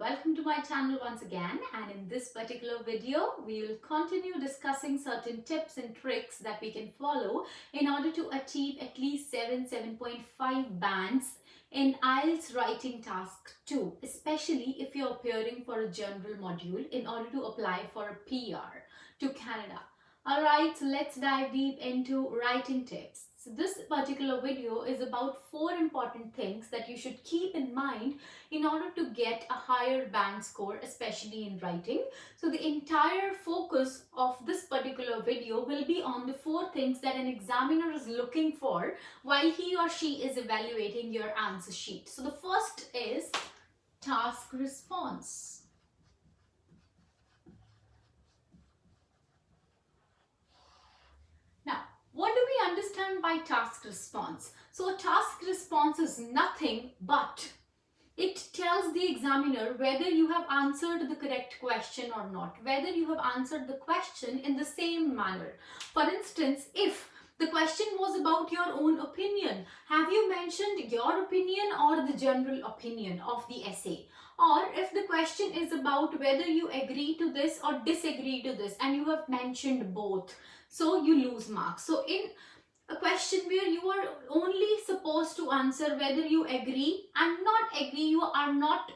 welcome to my channel once again, and in this particular video we will continue discussing certain tips and tricks that we can follow in order to achieve at least 7.5 bands in IELTS Writing Task 2, especially if you're appearing for a general module in order to apply for a PR to Canada. Alright, so let's dive deep into writing tips. So this particular video is about 4 important things that you should keep in mind in order to get a higher band score, especially in writing. So the entire focus of this particular video will be on the 4 things that an examiner is looking for while he or she is evaluating your answer sheet. So the first is task response. What do we understand by task response? So a task response is nothing but it tells the examiner whether you have answered the correct question or not, whether you have answered the question in the same manner. For instance, if the question was about your own opinion, have you mentioned your opinion or the general opinion of the essay? Or if the question is about whether you agree to this or disagree to this and you have mentioned both, so you lose marks. So in a question where you are only supposed to answer whether you agree and not agree, you are not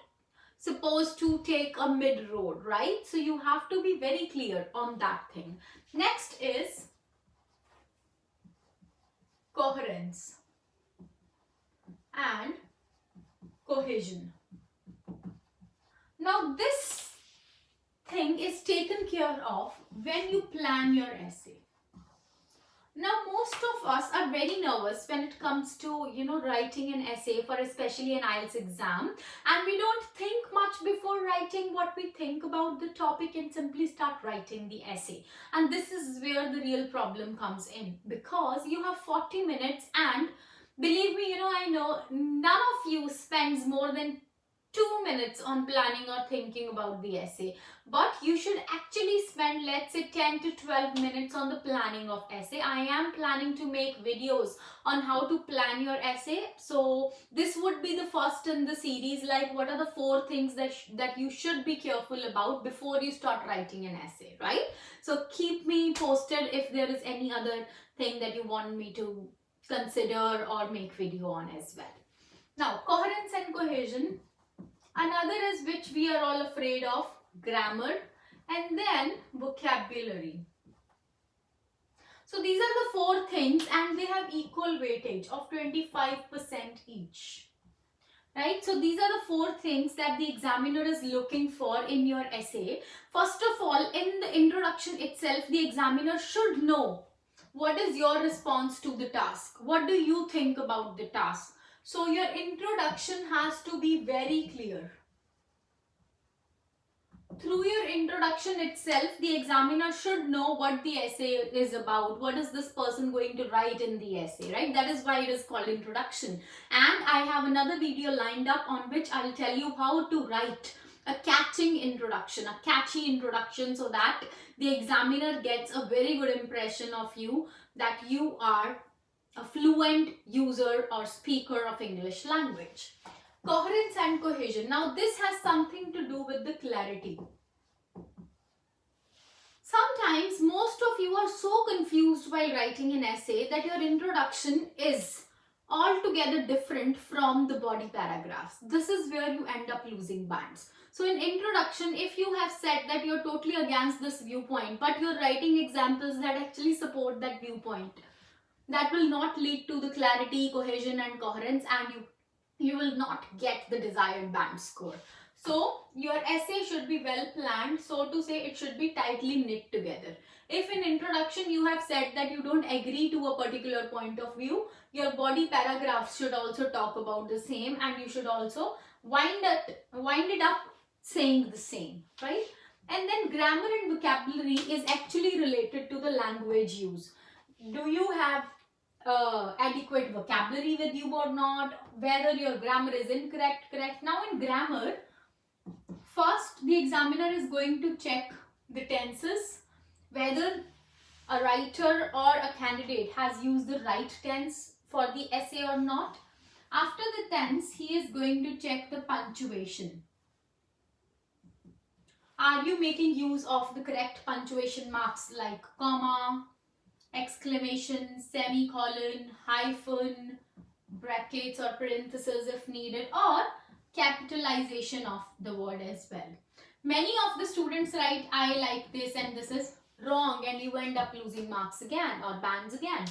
supposed to take a mid road, right? So you have to be very clear on that thing. Next is coherence and cohesion. Now this thing is taken care of when you plan your essay. Now most of us are very nervous when it comes to writing an essay for especially an IELTS exam, and we don't think much before writing what we think about the topic and simply start writing the essay. And this is where the real problem comes in, because you have 40 minutes and believe me, I know none of you spends more than 2 minutes on planning or thinking about the essay, but you should actually spend, let's say, 10 to 12 minutes on the planning of essay. I am planning to make videos on how to plan your essay, so this would be the first in the series, like what are the 4 things that you should be careful about before you start writing an essay, right? So keep me posted if there is any other thing that you want me to consider or make video on as well. Now, coherence and cohesion. Another is which we are all afraid of, grammar, and then vocabulary. So these are the 4 things and they have equal weightage of 25% each. Right? So these are the 4 things that the examiner is looking for in your essay. First of all, in the introduction itself, the examiner should know what is your response to the task. What do you think about the task? So your introduction has to be very clear. Through your introduction itself, the examiner should know what the essay is about. What is this person going to write in the essay, right? That is why it is called introduction. And I have another video lined up on which I'll tell you how to write a catching introduction, a catchy introduction, so that the examiner gets a very good impression of you, that you are a fluent user or speaker of English language. Coherence and cohesion. Now this has something to do with the clarity. Sometimes most of you are so confused while writing an essay that your introduction is altogether different from the body paragraphs. This is where you end up losing bands. So in introduction, if you have said that you're totally against this viewpoint, but you're writing examples that actually support that viewpoint, that will not lead to the clarity, cohesion and coherence, and you will not get the desired band score. So your essay should be well planned, so to say it should be tightly knit together. If in introduction you have said that you don't agree to a particular point of view, your body paragraphs should also talk about the same, and you should also wind it up saying the same, right? And then grammar and vocabulary is actually related to the language use. Do you have adequate vocabulary with you or not, whether your grammar is incorrect, correct. Now in grammar, first the examiner is going to check the tenses, whether a writer or a candidate has used the right tense for the essay or not. After the tense, he is going to check the punctuation. Are you making use of the correct punctuation marks like comma, exclamation, semicolon, hyphen, brackets or parentheses if needed, or capitalization of the word as well? Many of the students write I like this and this is wrong, and you end up losing marks again or bands again.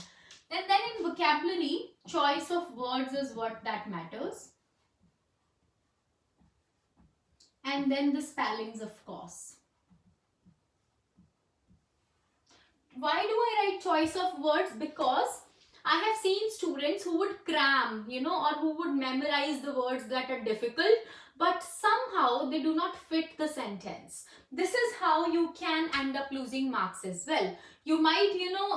And then in vocabulary, choice of words is what that matters. And then the spellings, of course. Why do I write choice of words? Because I have seen students who would cram, or who would memorize the words that are difficult, but somehow they do not fit the sentence. This is how you can end up losing marks as well. You might,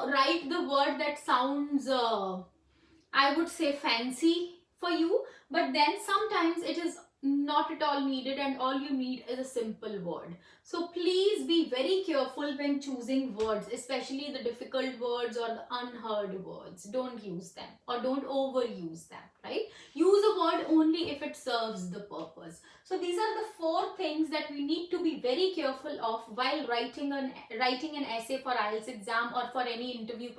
write the word that sounds, I would say, fancy for you, but then sometimes it is not at all needed, and all you need is a simple word. So please be very careful when choosing words, especially the difficult words or the unheard words. Don't use them or don't overuse them, right? Use a word only if it serves the purpose. So these are the 4 things that we need to be very careful of while writing an essay for IELTS exam or for any interview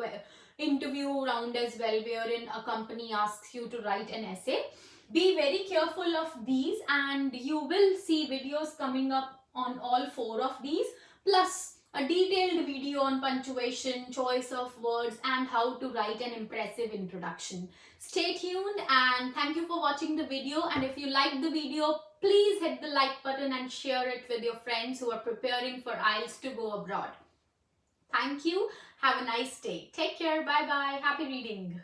round as well, wherein a company asks you to write an essay. Be very careful of these, and you will see videos coming up on all 4 of these, plus a detailed video on punctuation, choice of words, and how to write an impressive introduction. Stay tuned, and thank you for watching the video. And if you liked the video, please hit the like button and share it with your friends who are preparing for IELTS to go abroad. Thank you. Have a nice day. Take care. Bye bye. Happy reading.